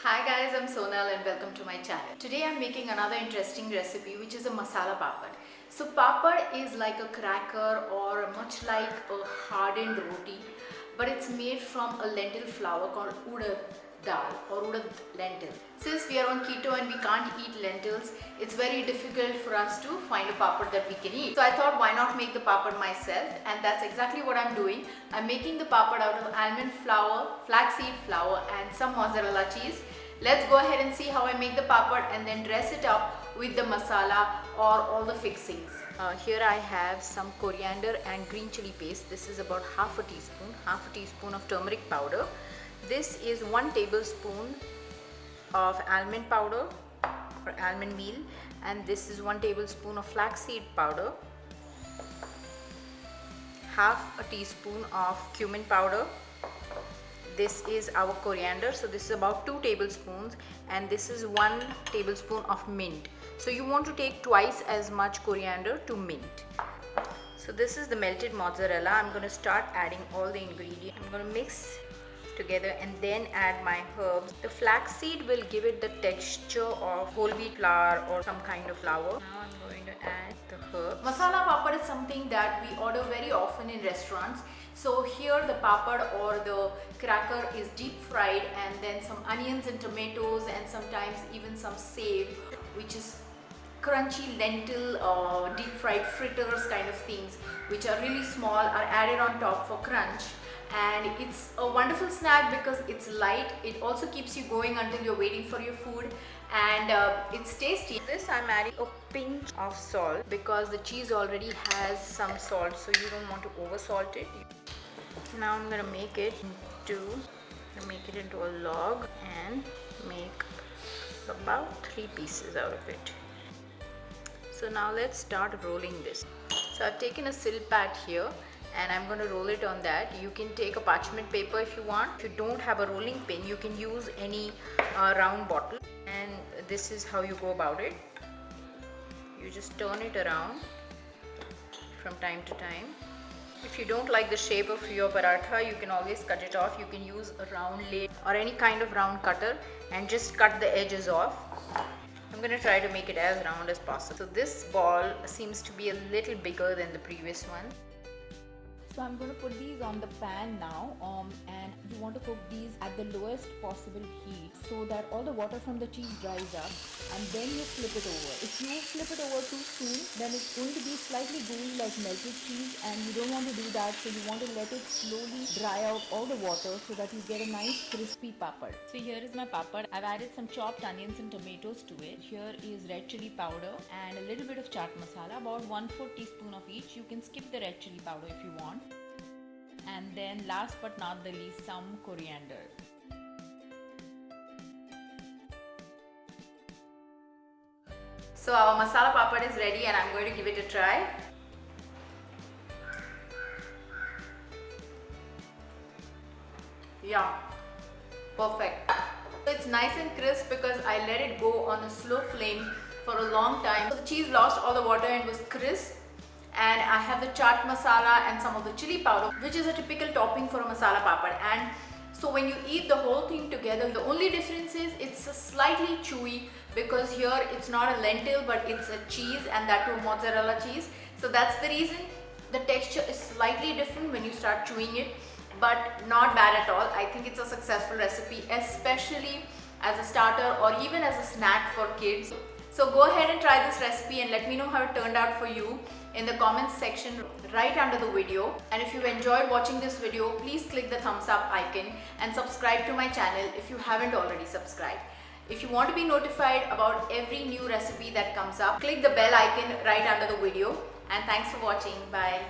Hi guys, I'm Sonal and welcome to my channel. Today I'm making another interesting recipe which is a masala papad. So papad is like a cracker or much like a hardened roti, but it's made from a lentil flour called urad dal or urad lentil. Since we are on keto and we can't eat lentils, it's very difficult for us to find a papad that we can eat. So I thought, why not make the papad myself, and that's exactly what I'm doing. I'm making the papad out of almond flour, flaxseed flour and some mozzarella cheese. Let's go ahead and see how I make the papad and then dress it up with the masala or all the fixings. Here I have some coriander and green chili paste. This is about half a teaspoon of turmeric powder. This is 1 tablespoon of almond powder or almond meal, and this is 1 tablespoon of flaxseed powder, half a teaspoon of cumin powder. This is our coriander, so this is about 2 tablespoons, and this is 1 tablespoon of mint. So you want to take twice as much coriander to mint. So this is the melted mozzarella. I'm going to start adding all the ingredients. I'm going to mix together and then add my herbs. The flaxseed will give it the texture of whole wheat flour or some kind of flour. Now I'm going to add the herbs. Masala papad is something that we order very often in restaurants. So here the papad or the cracker is deep fried, and then some onions and tomatoes and sometimes even some save, which is crunchy lentil deep fried fritters kind of things, which are really small, are added on top for crunch. And it's a wonderful snack because it's light. It also keeps you going until you're waiting for your food, and it's tasty. This I'm adding a pinch of salt because the cheese already has some salt, so you don't want to over salt it. Now I'm gonna make it into a log and make about 3 pieces out of it. So now let's start rolling this. So I've taken a sill pat here and I'm going to roll it on that. You can take a parchment paper if you want. If you don't have a rolling pin, you can use any round bottle, and this is how you go about it. You just turn it around from time to time. If you don't like the shape of your paratha, you can always cut it off. You can use a round lathe or any kind of round cutter and just cut the edges off. I'm going to try to make it as round as possible. So this ball seems to be a little bigger than the previous one. So I'm going to put these on the pan now, and you want to cook these at the lowest possible heat so that all the water from the cheese dries up, and then you flip it over. If you flip it over too soon, then it's going to be slightly gooey like melted cheese, and you don't want to do that. So you want to let it slowly dry out all the water so that you get a nice crispy papad. So here is my papad. I've added some chopped onions and tomatoes to it. Here is red chili powder and a little bit of chat masala, about 1/4 teaspoon of each. You can skip the red chili powder if you want. And then last but not the least, some coriander. So our masala papad is ready and I'm going to give it a try. Yeah, perfect. It's nice and crisp because I let it go on a slow flame for a long time. So the cheese lost all the water and was crisp. And I have the chaat masala and some of the chili powder, which is a typical topping for a masala papad. And so when you eat the whole thing together, the only difference is it's a slightly chewy because here it's not a lentil but it's a cheese, and that too mozzarella cheese. So that's the reason the texture is slightly different when you start chewing it, but not bad at all. I think it's a successful recipe, especially as a starter or even as a snack for kids. So go ahead and try this recipe and let me know how it turned out for you in the comments section right under the video. And if you enjoyed watching this video, please click the thumbs up icon and subscribe to my channel if you haven't already subscribed. If you want to be notified about every new recipe that comes up, click the bell icon right under the video. And thanks for watching. Bye.